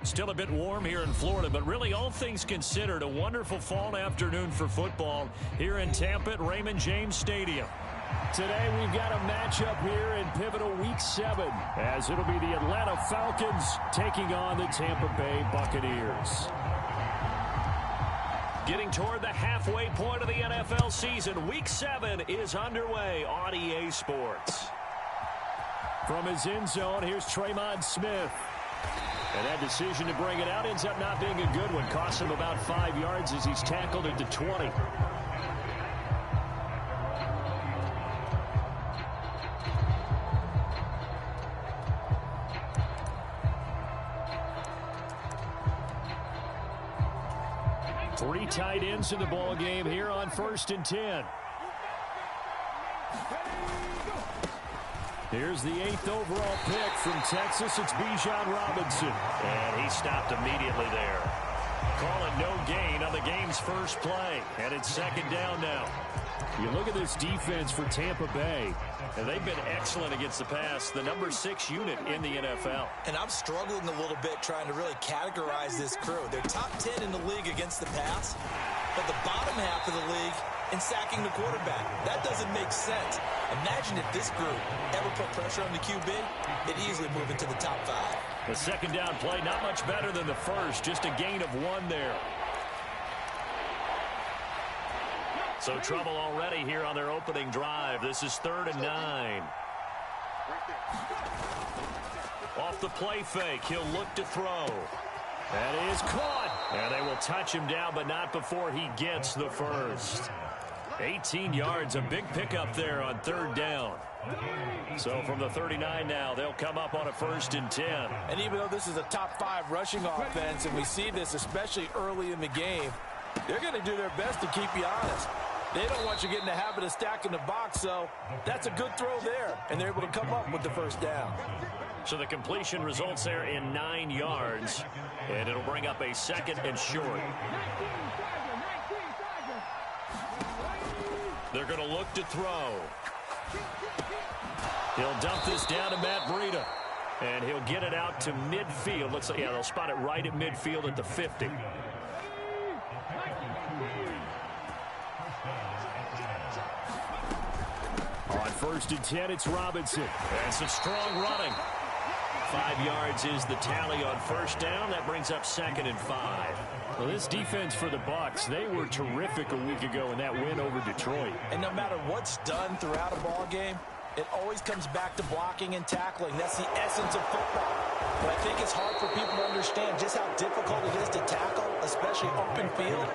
Still a bit warm here in Florida, but really all things considered, a wonderful fall afternoon for football here in Tampa at Raymond James Stadium. Today we've got a matchup here in pivotal Week 7, as it'll be the Atlanta Falcons taking on the Tampa Bay Buccaneers. Getting toward the halfway point of the NFL season, Week 7 is underway on EA Sports. From his end zone, here's Tremon Smith. And that decision to bring it out ends up not being a good one. Costs him about 5 yards as he's tackled at the 20. Three tight ends in the ball game here on 1st and 10. Here's the 8th overall pick from Texas. It's Bijan Robinson. And he stopped immediately there. Call it no gain on the game's first play. And it's 2nd down now. You look at this defense for Tampa Bay. And they've been excellent against the pass. The number 6 unit in the NFL. And I'm struggling a little bit trying to really categorize this crew. They're top 10 in the league against the pass. But the bottom half of the league in sacking the quarterback. That doesn't make sense. Imagine if this group ever put pressure on the QB, it'd easily move into the top 5. The 2nd down play, not much better than the first. Just a gain of 1 there. So trouble already here on their opening drive. This is 3rd and 9. Off the play fake, he'll look to throw. That is caught. And they will touch him down, but not before he gets the first. 18 yards, a big pickup there on 3rd down. So from the 39 now, they'll come up on a 1st and 10. And even though this is a top 5 rushing offense, and we see this especially early in the game, they're going to do their best to keep you honest. They don't want you getting the habit of stacking the box, so that's a good throw there. And they're able to come up with the 1st down. So the completion results there in 9 yards, and it'll bring up a 2nd and short. They're going to look to throw. He'll dump this down to Matt Breida, and he'll get it out to midfield. Looks like, yeah, they'll spot it right at midfield at the 50. On 1st and 10, it's Robinson. And some strong running. 5 yards is the tally on 1st down. That brings up 2nd and 5. Well, this defense for the Bucs, they were terrific a week ago in that win over Detroit. And no matter what's done throughout a ball game, it always comes back to blocking and tackling. That's the essence of football. But I think it's hard for people to understand just how difficult it is to tackle, especially open field.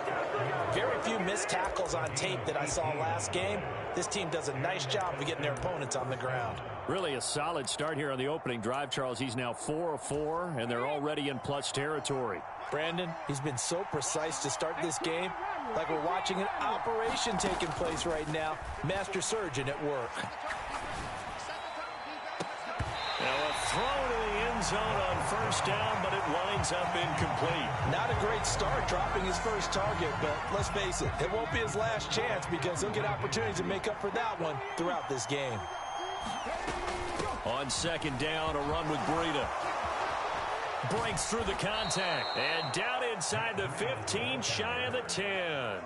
Very few missed tackles on tape that I saw last game. This team does a nice job of getting their opponents on the ground. Really a solid start here on the opening drive, Charles. He's now 4 of 4, and they're already in plus territory. Brandon, he's been so precise to start this game, like we're watching an operation taking place right now. Master surgeon at work. Now a throw to the end zone on 1st down, but it winds up incomplete. Not a great start dropping his first target, but let's face it, it won't be his last chance because he'll get opportunities to make up for that one throughout this game. On 2nd down, a run with Breida. Breaks through the contact. And down inside the 15, shy of the 10.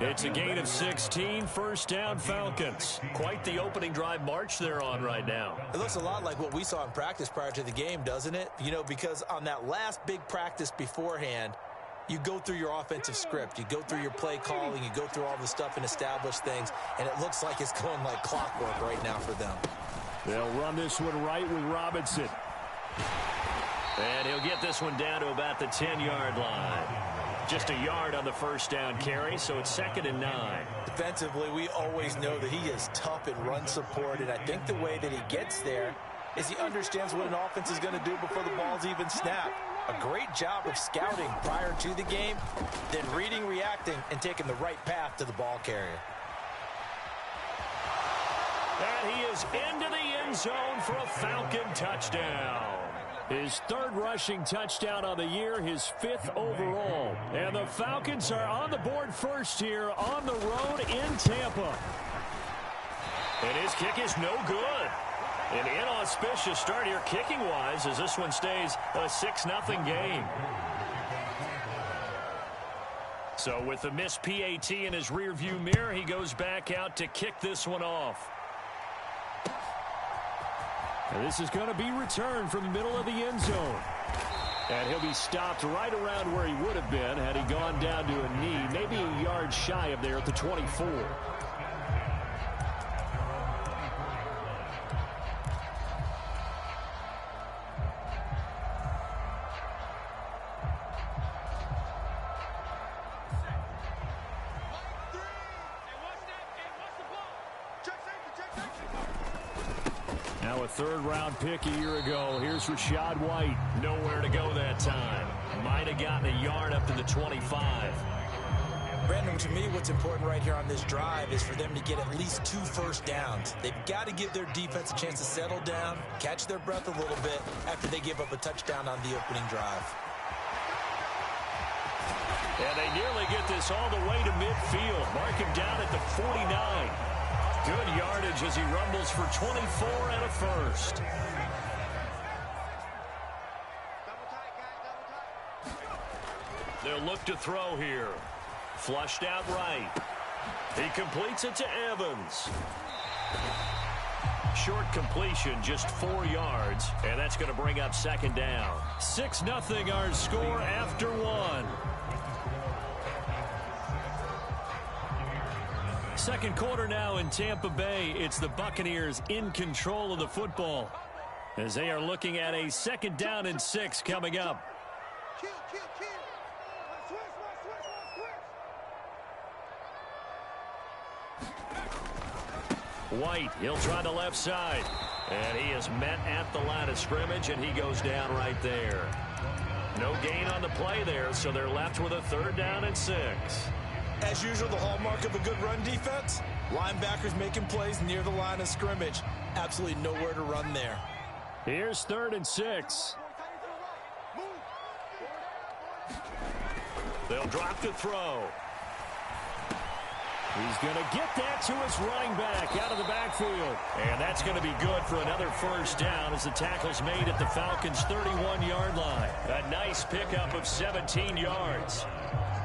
It's a gain of 16, 1st down Falcons. Quite the opening drive march they're on right now. It looks a lot like what we saw in practice prior to the game, doesn't it? You know, because on that last big practice beforehand, you go through your offensive script. You go through your play calling. You go through all the stuff and establish things. And it looks like it's going like clockwork right now for them. They'll run this one right with Robinson. And he'll get this one down to about the 10-yard line. Just a yard on the 1st down carry, so it's 2nd and 9. Defensively, we always know that he is tough in run support, and I think the way that he gets there is he understands what an offense is going to do before the ball's even snapped. A great job of scouting prior to the game, then reading, reacting, and taking the right path to the ball carrier. And he is into the end zone for a Falcon touchdown. His 3rd rushing touchdown on the year, his 5th overall. And the Falcons are on the board first here on the road in Tampa. And his kick is no good. An inauspicious start here kicking-wise as this one stays a 6-0 game. So with the missed PAT in his rearview mirror, he goes back out to kick this one off. And this is going to be returned from the middle of the end zone. And he'll be stopped right around where he would have been had he gone down to a knee, maybe a yard shy of there at the 24. Now a third-round pick a year ago. Here's Rachaad White. Nowhere to go that time. Might have gotten a yard up to the 25. Brandon, to me, what's important right here on this drive is for them to get at least 2 first downs. They've got to give their defense a chance to settle down, catch their breath a little bit after they give up a touchdown on the opening drive. And they nearly get this all the way to midfield. Mark him down at the 49. Good yardage as he rumbles for 24 and a first. They'll look to throw here. Flushed out right. He completes it to Evans. Short completion, just 4 yards, and that's going to bring up second down. 6-0 our score after 1. Second quarter now in Tampa Bay. It's the Buccaneers in control of the football as they are looking at a 2nd down and 6 coming up. White, he'll try the left side. And he is met at the line of scrimmage, and he goes down right there. No gain on the play there, so they're left with a 3rd down and 6. As usual, the hallmark of a good run defense, linebackers making plays near the line of scrimmage. Absolutely nowhere to run there. Here's 3rd and 6. They'll drop the throw. He's going to get that to his running back out of the backfield. And that's going to be good for another 1st down as the tackle's made at the Falcons' 31-yard line. A nice pickup of 17 yards.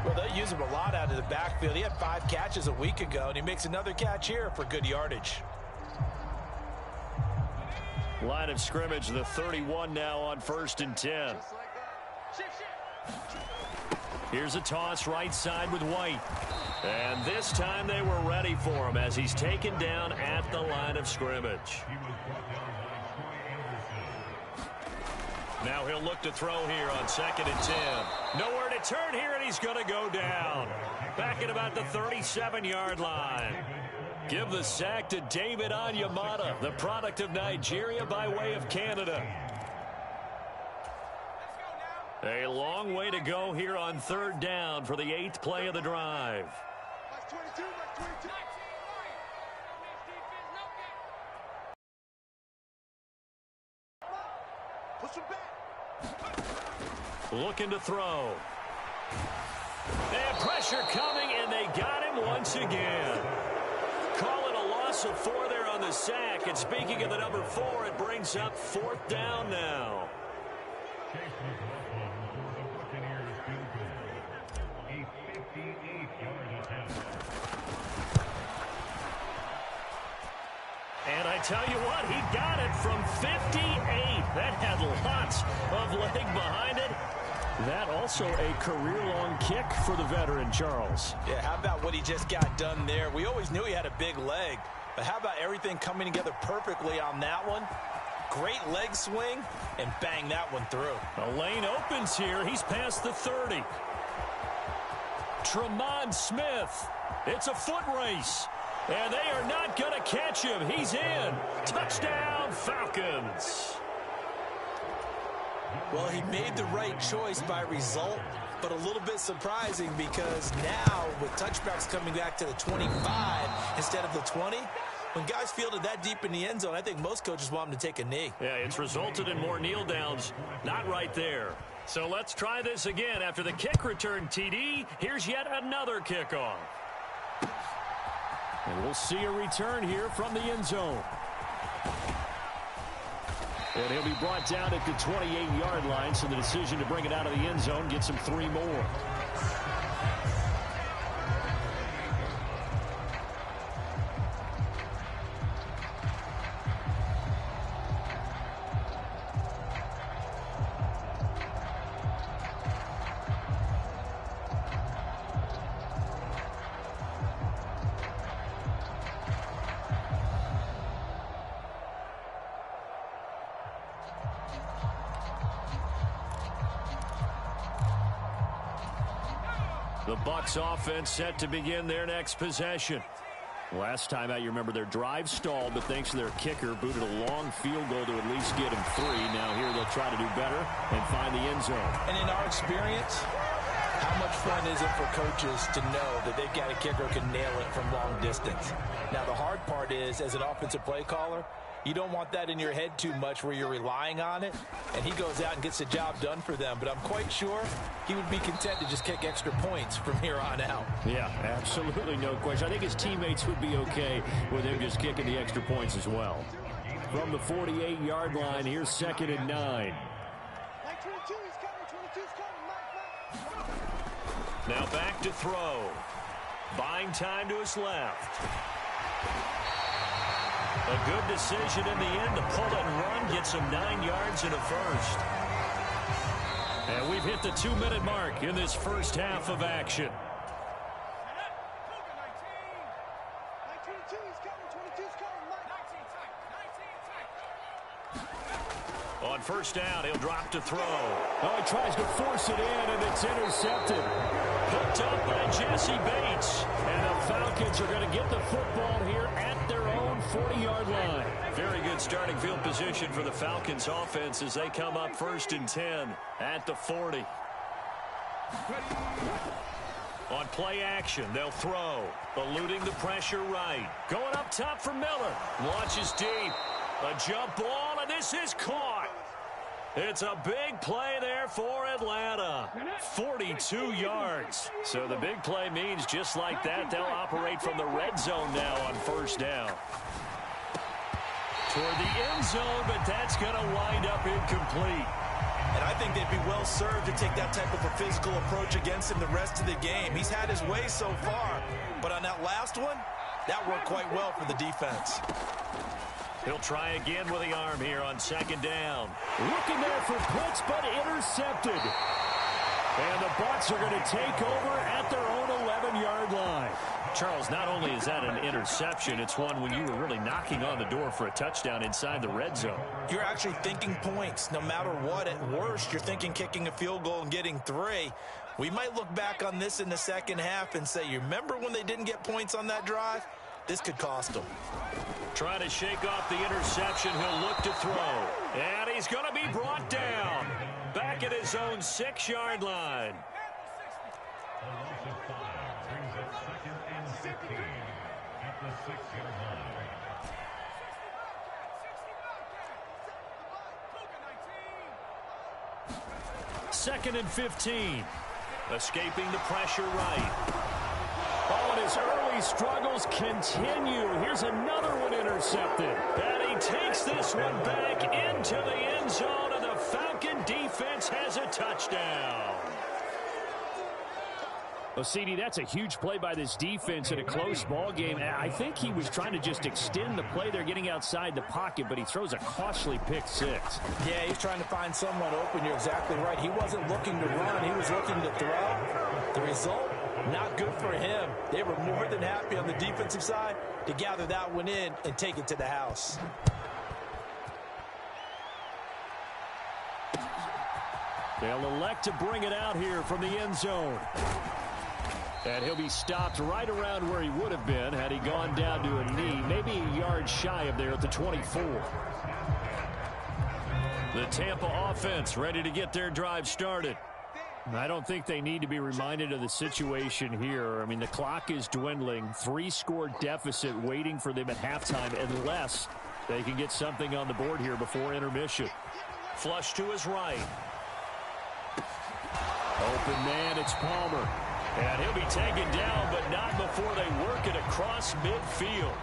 Well, they use him a lot out of the backfield. He had 5 catches a week ago, and he makes another catch here for good yardage. Line of scrimmage, the 31 now on 1st and 10. Here's a toss right side with White. And this time they were ready for him as he's taken down at the line of scrimmage. Now he'll look to throw here on 2nd and 10. Nowhere to turn here, and he's going to go down. Back at about the 37-yard line. Give the sack to David Onyemata, the product of Nigeria by way of Canada. A long way to go here on 3rd down for the 8th play of the drive. Looking to throw. And pressure coming, and they got him once again. Call it a loss of 4 there on the sack. And speaking of the number 4, it brings up 4th down now. And I tell you what, he got it from 58. That had lots of leg behind it. That also a career-long kick for the veteran, Charles. Yeah, how about what he just got done there? We always knew he had a big leg, but how about everything coming together perfectly on that one? Great leg swing, and bang that one through. A lane opens here. He's past the 30. Tremont Smith. It's a foot race. And they are not going to catch him. He's in. Touchdown, Falcons. Well, he made the right choice by result, but a little bit surprising because now with touchbacks coming back to the 25 instead of the 20, when guys fielded that deep in the end zone, I think most coaches want them to take a knee. Yeah, it's resulted in more kneel downs. Not right there. So let's try this again. After the kick return TD, here's yet another kickoff. And we'll see a return here from the end zone. And he'll be brought down at the 28-yard line, so the decision to bring it out of the end zone gets him 3 more. The Bucs offense set to begin their next possession. Last time out, you remember their drive stalled, but thanks to their kicker, booted a long field goal to at least get him 3. Now here they'll try to do better and find the end zone. And in our experience, how much fun is it for coaches to know that they've got a kicker who can nail it from long distance? Now, the hard part is, as an offensive play caller, you don't want that in your head too much where you're relying on it, and he goes out and gets the job done for them. But I'm quite sure he would be content to just kick extra points from here on out. Yeah, absolutely no question. I think his teammates would be okay with him just kicking the extra points as well. From the 48-yard line, here's 2nd and 9. Now back to throw. Buying time to his left. A good decision in the end to pull and run, gets him 9 yards and a first. And we've hit the 2-minute mark in this first half of action. On first down, he'll drop to throw. Oh, he tries to force it in, and it's intercepted. Hooked up by Jesse Bates. And the Falcons are going to get the football here at their own 40-yard line. Very good starting field position for the Falcons offense as they come up 1st and 10 at the 40. On play action, they'll throw. Eluding the pressure right. Going up top for Miller. Launches deep. A jump ball, and this is caught. It's a big play there for Atlanta. 42 yards. So the big play means just like that, they'll operate from the red zone now on first down. Toward the end zone, but that's going to wind up incomplete. And I think they'd be well served to take that type of a physical approach against him the rest of the game. He's had his way so far, but on that last one, that worked quite well for the defense. He'll try again with the arm here on 2nd down. Looking there for Pitts, but intercepted. And the Bucs are going to take over at their own 11-yard line. Charles, not only is that an interception, it's one when you were really knocking on the door for a touchdown inside the red zone. You're actually thinking points. No matter what, at worst, you're thinking kicking a field goal and getting 3. We might look back on this in the second half and say, you remember when they didn't get points on that drive? This could cost them. Trying to shake off the interception. He'll look to throw. And he's going to be brought down. Back at his own 6-yard line. Second and 15. Escaping the pressure right. Oh, and his early struggles continue. Here's another one intercepted. And he takes this one back into the end zone, and the Falcon defense has a touchdown. Well, CD, that's a huge play by this defense in a close ball game. I think he was trying to just extend the play. They're getting outside the pocket, but he throws a costly pick 6. Yeah, he's trying to find someone open. You're exactly right. He wasn't looking to run. He was looking to throw. The result, not good for him. They were more than happy on the defensive side to gather that one in and take it to the house. They'll elect to bring it out here from the end zone. And he'll be stopped right around where he would have been had he gone down to a knee, maybe a yard shy of there at the 24. The Tampa offense ready to get their drive started. I don't think they need to be reminded of the situation here. I mean, the clock is dwindling. 3-score deficit waiting for them at halftime unless they can get something on the board here before intermission. Flush to his right. Open man, it's Palmer. And he'll be taken down, but not before they work it across midfield.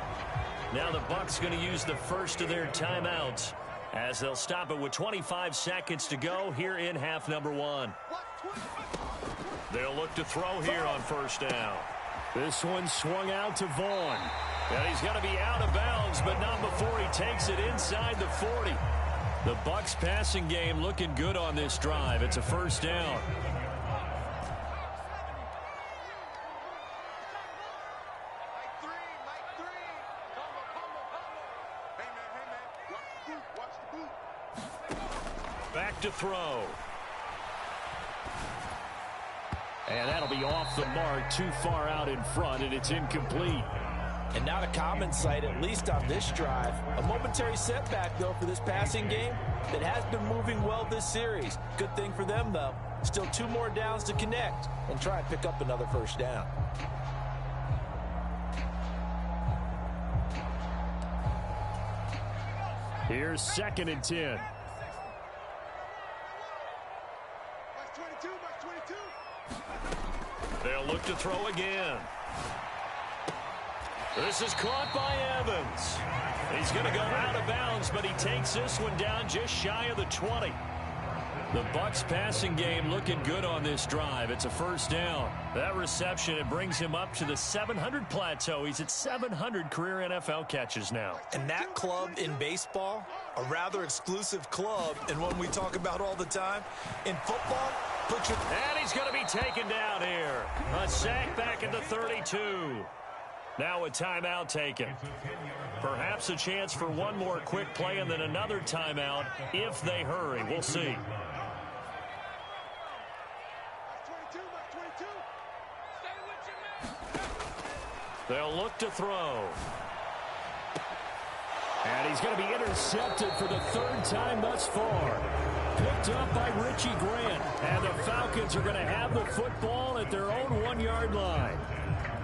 Now the Bucs going to use the first of their timeouts as they'll stop it with 25 seconds to go here in half number one. They'll look to throw here on first down. This one swung out to Vaughn. And he's going to be out of bounds, but not before he takes it inside the 40. The Bucs passing game looking good on this drive. It's a first down. Back to throw. And that'll be off the mark, too far out in front, and it's incomplete. And not a common sight, at least on this drive. A momentary setback, though, for this passing game that has been moving well this series. Good thing for them, though. Still 2 more downs to connect and try and pick up another first down. Here's 2nd and 10. They'll look to throw again. This is caught by Evans. He's going to go out of bounds, but he takes this one down just shy of the 20. The Bucs passing game looking good on this drive. It's a first down. That reception, it brings him up to the 700 plateau. He's at 700 career NFL catches now. And that club in baseball, a rather exclusive club and one we talk about all the time. In football, and he's going to be taken down here. A sack back at the 32. Now a timeout taken. Perhaps a chance for one more quick play and then another timeout if they hurry. We'll see. They'll look to throw. And he's going to be intercepted for the 3rd time thus far. Picked up by Richie Grant. And the Falcons are going to have the football at their own 1-yard line.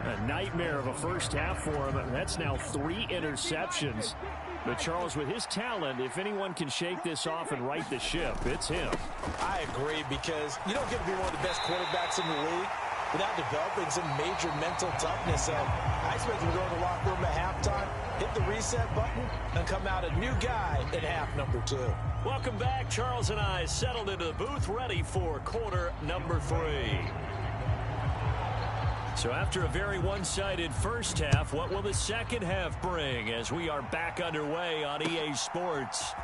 A nightmare of a first half for him. That's now 3 interceptions. But, Charles, with his talent, if anyone can shake this off and right the ship, it's him. I agree, because you don't get to be one of the best quarterbacks in the league without developing some major mental toughness. I expect him to go to the locker room at halftime, hit the reset button, and come out a new guy in half number 2. Welcome back. Charles and I settled into the booth, ready for quarter number 3. So after a very one-sided first half, what will the second half bring as we are back underway on EA Sports?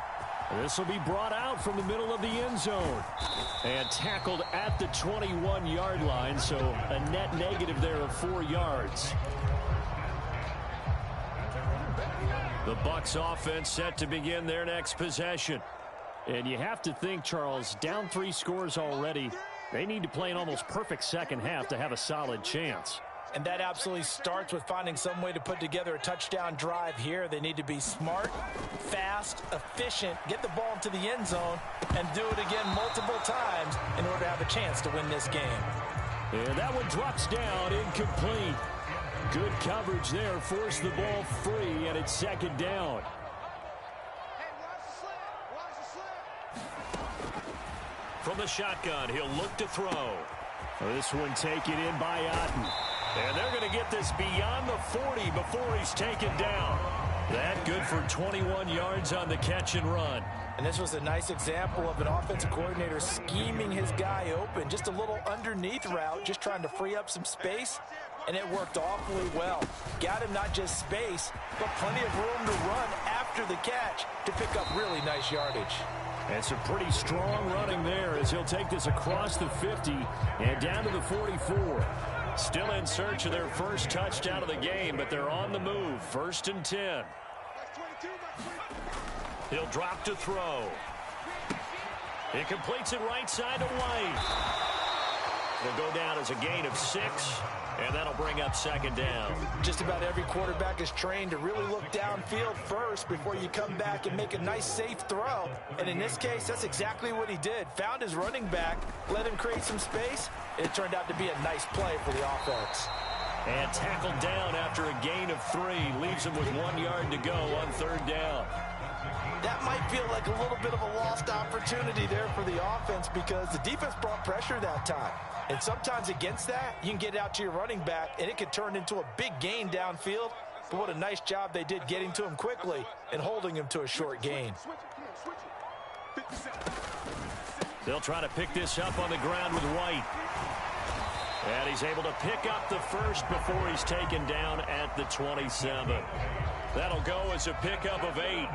This will be brought out from the middle of the end zone and tackled at the 21-yard line, so a net negative there of 4 yards. The Bucs offense set to begin their next possession. And you have to think, Charles, down 3 scores already. They need to play an almost perfect second half to have a solid chance. And that absolutely starts with finding some way to put together a touchdown drive here. They need to be smart, fast, efficient, get the ball into the end zone, and do it again multiple times in order to have a chance to win this game. And that one drops down, incomplete. Good coverage there, forced the ball free, and it's 2nd down. From the shotgun, he'll look to throw. This one taken in by Otten. And they're going to get this beyond the 40 before he's taken down. That good for 21 yards on the catch and run. And this was a nice example of an offensive coordinator scheming his guy open. Just a little underneath route, just trying to free up some space. And it worked awfully well. Got him not just space, but plenty of room to run after the catch to pick up really nice yardage. And some pretty strong running there as he'll take this across the 50 and down to the 44. Still in search of their first touchdown of the game, but they're on the move. 1st and 10. He'll drop to throw. He completes it right side to White. It'll go down as a gain of 6, and that'll bring up 2nd down. Just about every quarterback is trained to really look downfield first before you come back and make a nice, safe throw. And in this case, that's exactly what he did. Found his running back, let him create some space, and it turned out to be a nice play for the offense. And tackled down after a gain of 3. Leaves him with 1 yard to go on 3rd down. That might feel like a little bit of a lost opportunity there for the offense because the defense brought pressure that time. And sometimes against that, you can get out to your running back, and it could turn into a big gain downfield. But what a nice job they did getting to him quickly and holding him to a short gain. They'll try to pick this up on the ground with White. And he's able to pick up the first before he's taken down at the 27. That'll go as a pickup of 8.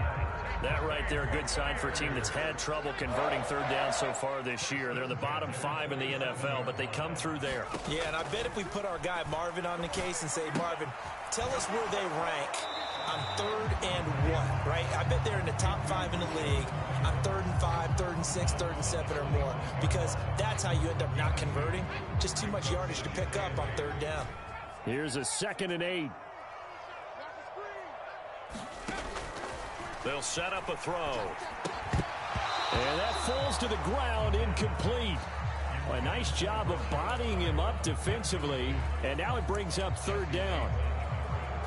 That right there, a good sign for a team that's had trouble converting third down so far this year. They're in the bottom 5 in the NFL, but they come through there. Yeah, and I bet if we put our guy Marvin on the case and say, Marvin, tell us where they rank on 3rd and 1, right? I bet they're in the top 5 in the league on 3rd and 5, 3rd and 6, 3rd and 7 or more, because that's how you end up not converting. Just too much yardage to pick up on 3rd down. Here's a 2nd and 8. They'll set up a throw. And that falls to the ground, incomplete. A nice job of bodying him up defensively, and now it brings up 3rd down.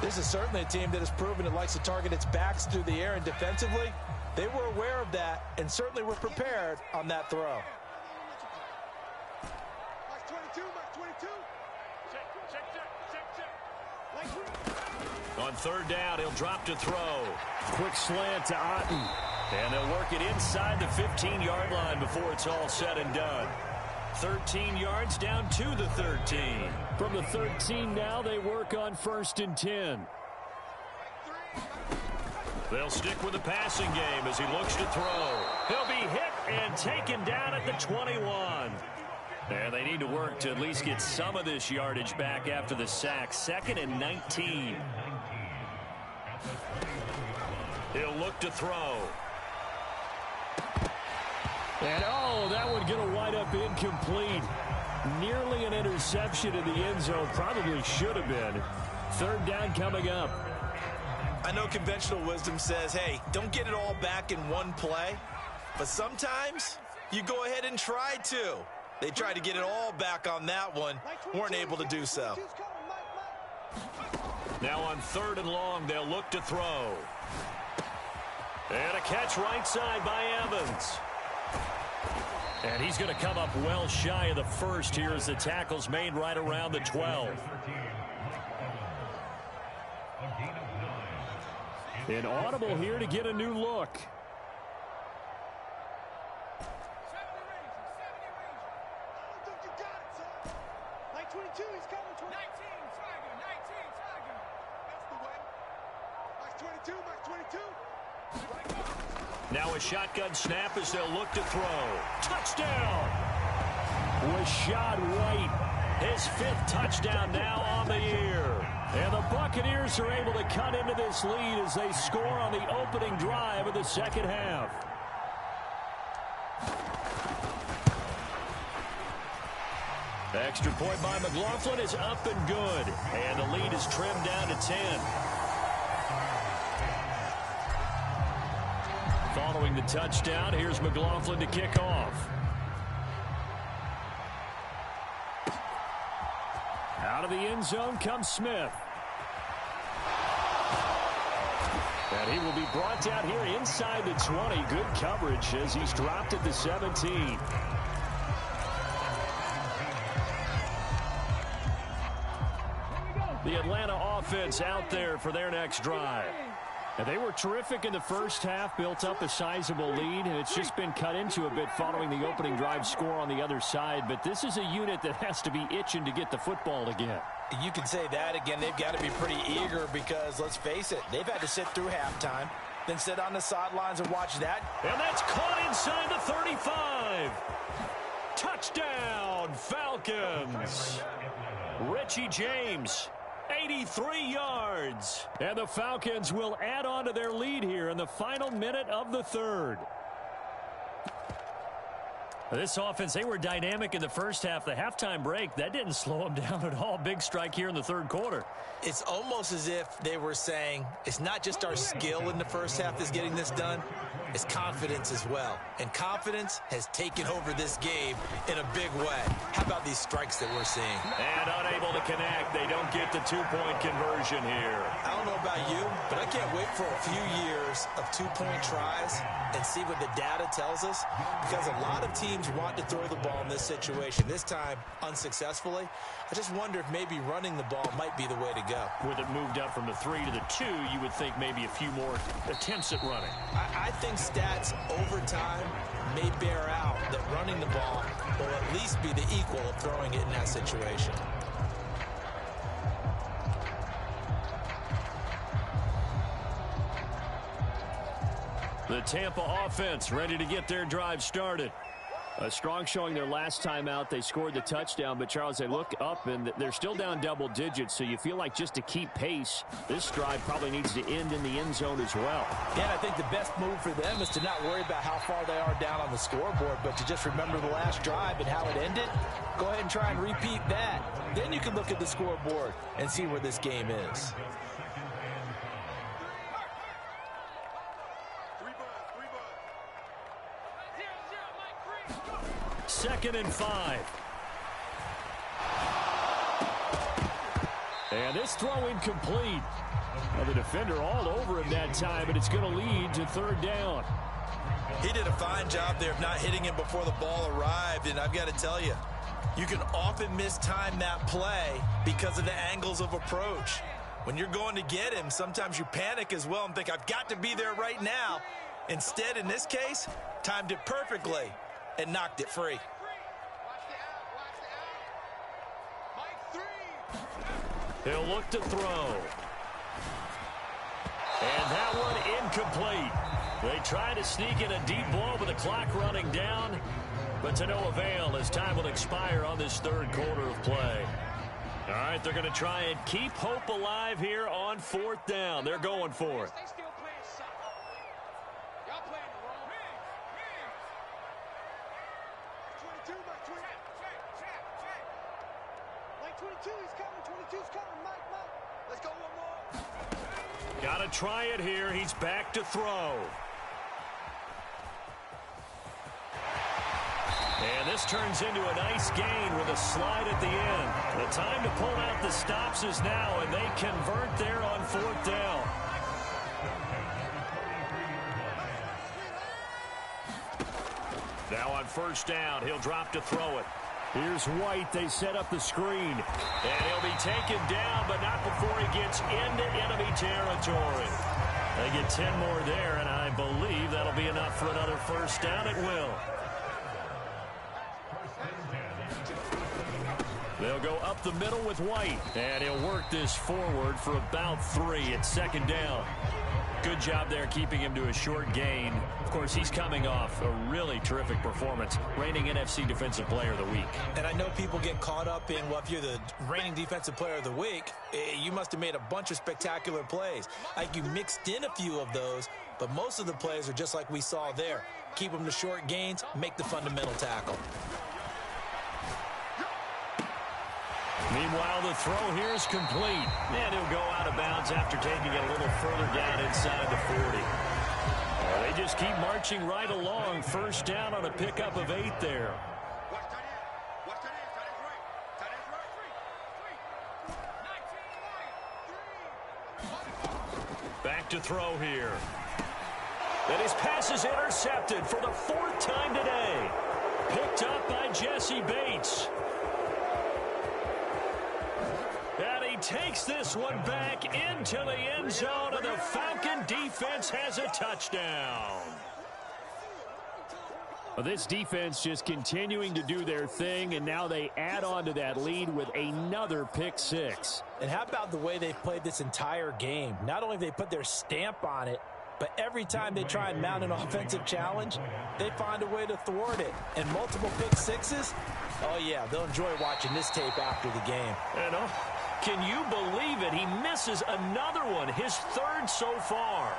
This is certainly a team that has proven it likes to target its backs through the air, and defensively, they were aware of that and certainly were prepared on that throw. On 3rd down, he'll drop to throw. Quick slant to Otten. And they'll work it inside the 15-yard line before it's all said and done. 13 yards down to the 13. From the 13 now, they work on 1st and 10. They'll stick with the passing game as he looks to throw. He'll be hit and taken down at the 21. And they need to work to at least get some of this yardage back after the sack. 2nd and 19. He'll look to throw. And, oh, that one going to wind up incomplete. Nearly an interception in the end zone. Probably should have been. 3rd down coming up. I know conventional wisdom says, hey, don't get it all back in one play. But sometimes you go ahead and try to. They tried to get it all back on that one. Weren't able to do so. Now on 3rd and long, they'll look to throw. And a catch right side by Evans. And he's going to come up well shy of the first here as the tackle's made right around the 12. An audible here to get a new look. Now a shotgun snap as they'll look to throw. Touchdown! Rachaad White, his 5th touchdown now on the year. And the Buccaneers are able to cut into this lead as they score on the opening drive of the 2nd half. Extra point by McLaughlin is up and good. And the lead is trimmed down to 10. Following the touchdown, here's McLaughlin to kick off. Out of the end zone comes Smith. And he will be brought down here inside the 20. Good coverage as he's dropped at the 17. The Atlanta offense out there for their next drive. And they were terrific in the first half, built up a sizable lead, and it's just been cut into a bit following the opening drive score on the other side. But this is a unit that has to be itching to get the football again. You can say that again. They've got to be pretty eager because, let's face it, they've had to sit through halftime, then sit on the sidelines and watch that. And that's caught inside the 35. Touchdown, Falcons. Richie James. 83 yards. And the Falcons will add on to their lead here in the final minute of the 3rd. This offense, they were dynamic in the first half. The halftime break, that didn't slow them down at all. Big strike here in the 3rd quarter. It's almost as if they were saying, it's not just our skill in the first half that's getting this done. It's confidence as well. And confidence has taken over this game in a big way. How about these strikes that we're seeing? And unable to connect. They don't get the two-point conversion here. I don't know about you, but I can't wait for a few years of two-point tries and see what the data tells us. Because a lot of teams teams want to throw the ball in this situation. This time, unsuccessfully. I just wonder if maybe running the ball might be the way to go. With it moved up from the 3 to the 2, you would think maybe a few more attempts at running. I think stats over time may bear out that running the ball will at least be the equal of throwing it in that situation. The Tampa offense ready to get their drive started. A strong showing their last time out. They scored the touchdown, but Charles, they look up and they're still down double digits, so you feel like just to keep pace, this drive probably needs to end in the end zone as well. Yeah, and I think the best move for them is to not worry about how far they are down on the scoreboard, but to just remember the last drive and how it ended. Go ahead and try and repeat that. Then you can look at the scoreboard and see where this game is. Second and 5. And this throw incomplete. Well, the defender all over him that time, and it's going to lead to third down. He did a fine job there of not hitting him before the ball arrived, and I've got to tell you, you can often mistime that play because of the angles of approach. When you're going to get him, sometimes you panic as well and think, I've got to be there right now. Instead, in this case, timed it perfectly and knocked it free. He'll look to throw. And that one incomplete. They try to sneak in a deep ball with the clock running down, but to no avail as time will expire on this third quarter of play. All right, they're going to try and keep hope alive here on fourth down. They're going for it. Got to try it here. He's back to throw. And this turns into a nice gain with a slide at the end. The time to pull out the stops is now, and they convert there on fourth down. Now on first down, he'll drop to throw it. Here's White. They set up the screen. And he'll be taken down, but not before he gets into enemy territory. They get 10 more there, and I believe that'll be enough for another first down. It will. They'll go up the middle with White, and he'll work this forward for about 3 at second down. Good job there keeping him to a short gain. Of course, he's coming off a really terrific performance, reigning NFC Defensive Player of the Week. And I know people get caught up in, well, if you're the reigning Defensive Player of the Week, you must have made a bunch of spectacular plays. Like you mixed in a few of those, but most of the plays are just like we saw there. Keep them to short gains, make the fundamental tackle. Meanwhile, the throw here is complete. And he'll go out of bounds after taking it a little further down inside the 40. They just keep marching right along. First down on a pickup of 8 there. Back to throw here. And his pass is intercepted for the 4th time today. Picked up by Jesse Bates. And he takes this one back into the end zone, and the Falcon defense has a touchdown. Well, this defense just continuing to do their thing, and now they add on to that lead with another pick 6. And how about the way they've played this entire game? Not only have they put their stamp on it, but every time they try and mount an offensive challenge, they find a way to thwart it. And multiple pick 6s, oh yeah, they'll enjoy watching this tape after the game. And can you believe it? He misses another one, his 3rd so far.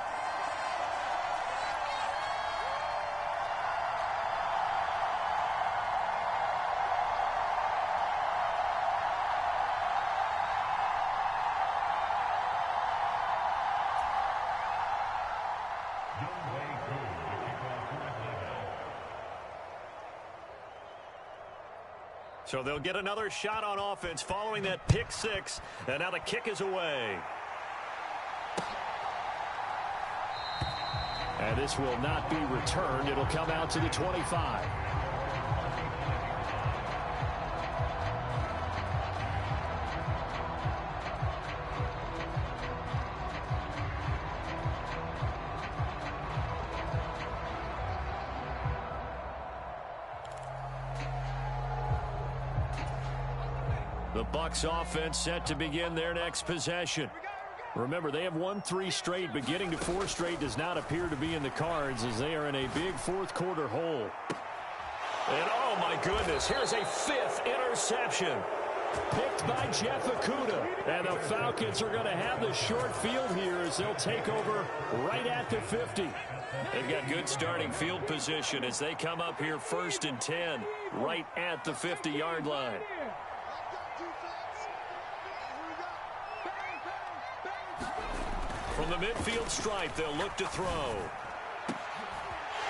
So they'll get another shot on offense following that pick 6. And now the kick is away. And this will not be returned. It'll come out to the 25. The Bucs offense set to begin their next possession. Remember, they have won 3 straight, but getting to 4 straight does not appear to be in the cards as they are in a big fourth-quarter hole. And, oh, my goodness, here's a 5th interception. Picked by Jeff Okudah. And the Falcons are going to have the short field here as they'll take over right at the 50. They've got good starting field position as they come up here 1st and 10, right at the 50-yard line. From the midfield stripe, they'll look to throw.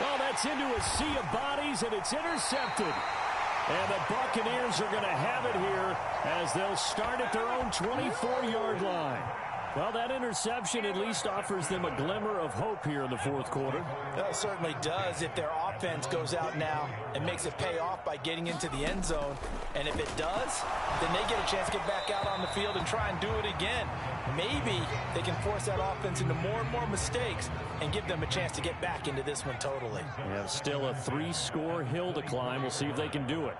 Oh, that's into a sea of bodies, and it's intercepted. And the Buccaneers are going to have it here as they'll start at their own 24-yard line. Well, that interception at least offers them a glimmer of hope here in the fourth quarter. It certainly does if their offense goes out now and makes it pay off by getting into the end zone. And if it does, then they get a chance to get back out on the field and try and do it again. Maybe they can force that offense into more and more mistakes and give them a chance to get back into this one totally. They have still a 3-score hill to climb. We'll see if they can do it.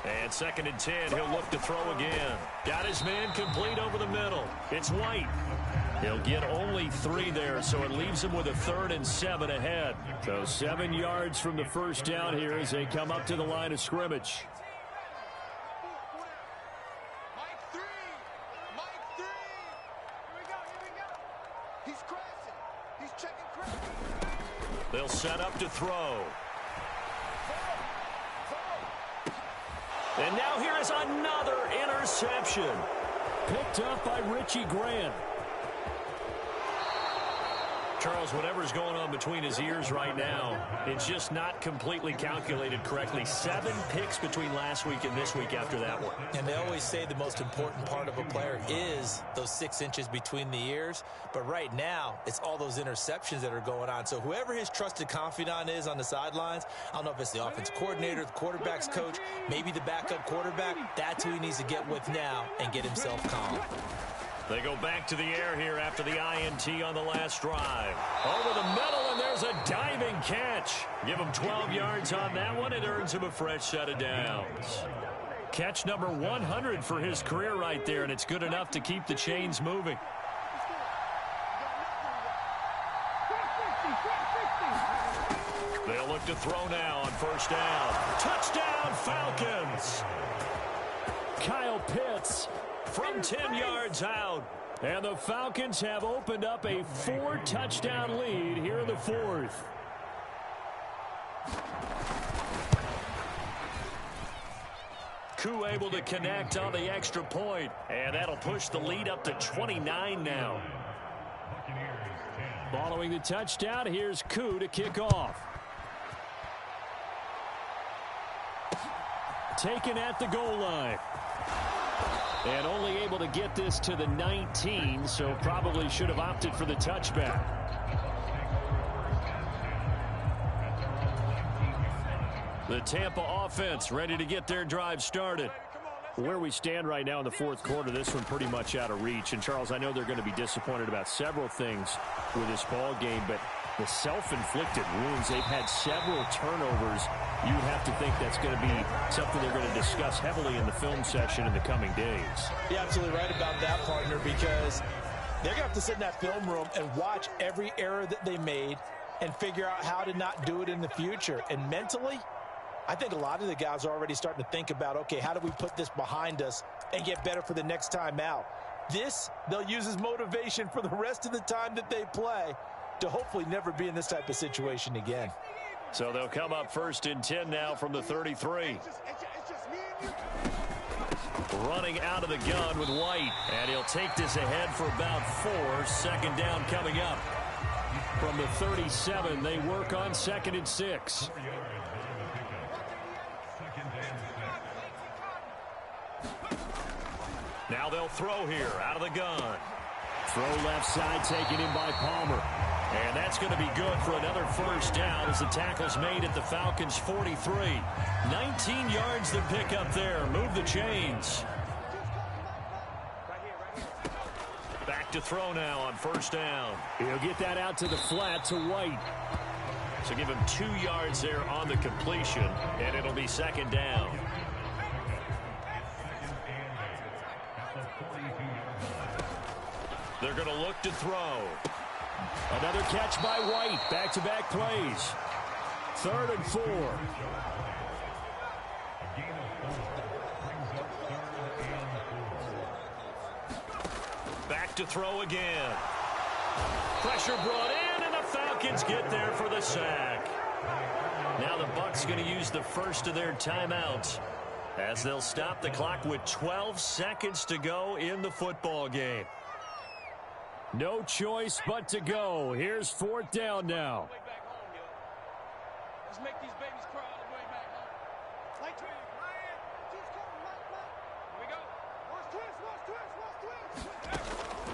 And 2nd and 10, he'll look to throw again. Got his man complete over the middle. It's White. He'll get only 3 there, so it leaves him with a 3rd and 7 ahead. So 7 yards from the first down here as they come up to the line of scrimmage. They'll set up to throw. And now here is another interception. Picked up by Richie Grant. Charles, whatever's going on between his ears right now, it's just not completely calculated correctly. 7 picks between last week and this week after that one. And they always say the most important part of a player is those 6 inches between the ears. But right now, it's all those interceptions that are going on. So whoever his trusted confidant is on the sidelines, I don't know if it's the offensive coordinator, the quarterback's coach, maybe the backup quarterback, that's who he needs to get with now and get himself calm. They go back to the air here after the INT on the last drive. Over the middle, and there's a diving catch. Give him 12 yards on that one. It earns him a fresh set of downs. Catch number 100 for his career right there, and it's good enough to keep the chains moving. They'll look to throw now on 1st down. Touchdown, Falcons! Kyle Pitts from 10 yards out. And the Falcons have opened up a 4-touchdown lead here in the 4th. Koo able to connect on the extra point. And that'll push the lead up to 29 now. Following the touchdown, here's Koo to kick off. Taken at the goal line. And only able to get this to the 19, so probably should have opted for the touchback. The Tampa offense ready to get their drive started. Where we stand right now in the fourth quarter, this one pretty much out of reach. And, Charles, I know they're going to be disappointed about several things with this ball game, but the self-inflicted wounds, they've had several turnovers. You would have to think that's going to be something they're going to discuss heavily in the film session in the coming days. You're absolutely right about that, partner, because they're going to have to sit in that film room and watch every error that they made and figure out how to not do it in the future. And mentally, I think a lot of the guys are already starting to think about, okay, how do we put this behind us and get better for the next time out? This, they'll use as motivation for the rest of the time that they play to hopefully never be in this type of situation again. So they'll come up 1st and 10 now from the 33. Running out of the gun with White. And he'll take this ahead for about 4. 2nd down coming up. From the 37, they work on 2nd and 6. Now they'll throw here out of the gun. Throw left side taken in by Palmer. And that's going to be good for another 1st down as the tackle's made at the Falcons' 43. 19 yards to pick up there. Move the chains. Back to throw now on 1st down. He'll get that out to the flat to White. So give him 2 yards there on the completion, and it'll be 2nd down. They're going to look to throw. Another catch by White. Back-to-back plays. 3rd and 4. Back to throw again. Pressure brought in, and the Falcons get there for the sack. Now the Bucs going to use the first of their timeouts as they'll stop the clock with 12 seconds to go in the football game. No choice but to go. Here's 4th down now. Let's make these babies cry all the way back home. Like twins, Ryan. Just come, Here we go. Watch twist.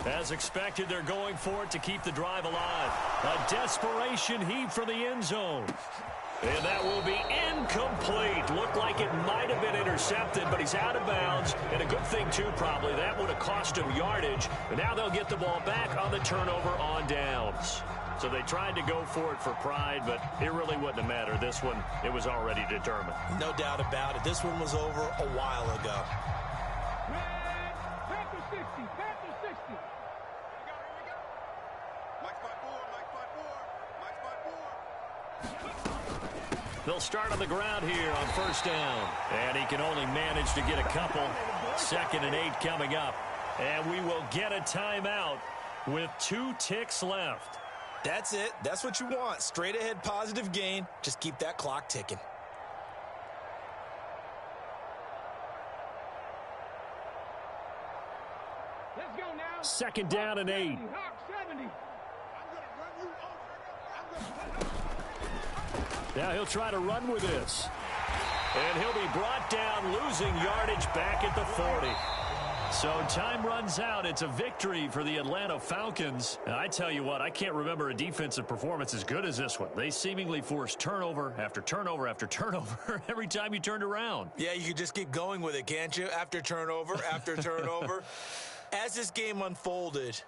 As expected, they're going for it to keep the drive alive. A desperation heave for the end zone. And that will be incomplete. Looked like it might have been intercepted, but he's out of bounds. And a good thing, too, probably. That would have cost him yardage. But now they'll get the ball back on the turnover on downs. So they tried to go for it for pride, but it really wouldn't have mattered. This one, it was already determined. No doubt about it. This one was over a while ago. Panther 60. Panther 60. Here we go. Mike spot 4. Mike spot 4. Mike spot 4. They'll start on the ground here on 1st down. And he can only manage to get a couple. 2nd and 8 coming up. And we will get a timeout with 2 ticks left. That's it. That's what you want. Straight ahead positive gain. Just keep that clock ticking. Let's go now. 2nd down and 8. Hawk 70. Now he'll try to run with this. And he'll be brought down, losing yardage back at the 40. So time runs out. It's a victory for the Atlanta Falcons. And I tell you what, I can't remember a defensive performance as good as this one. They seemingly forced turnover after turnover after turnover every time you turned around. Yeah, you could just keep going with it, can't you? After turnover, after turnover. As this game unfolded,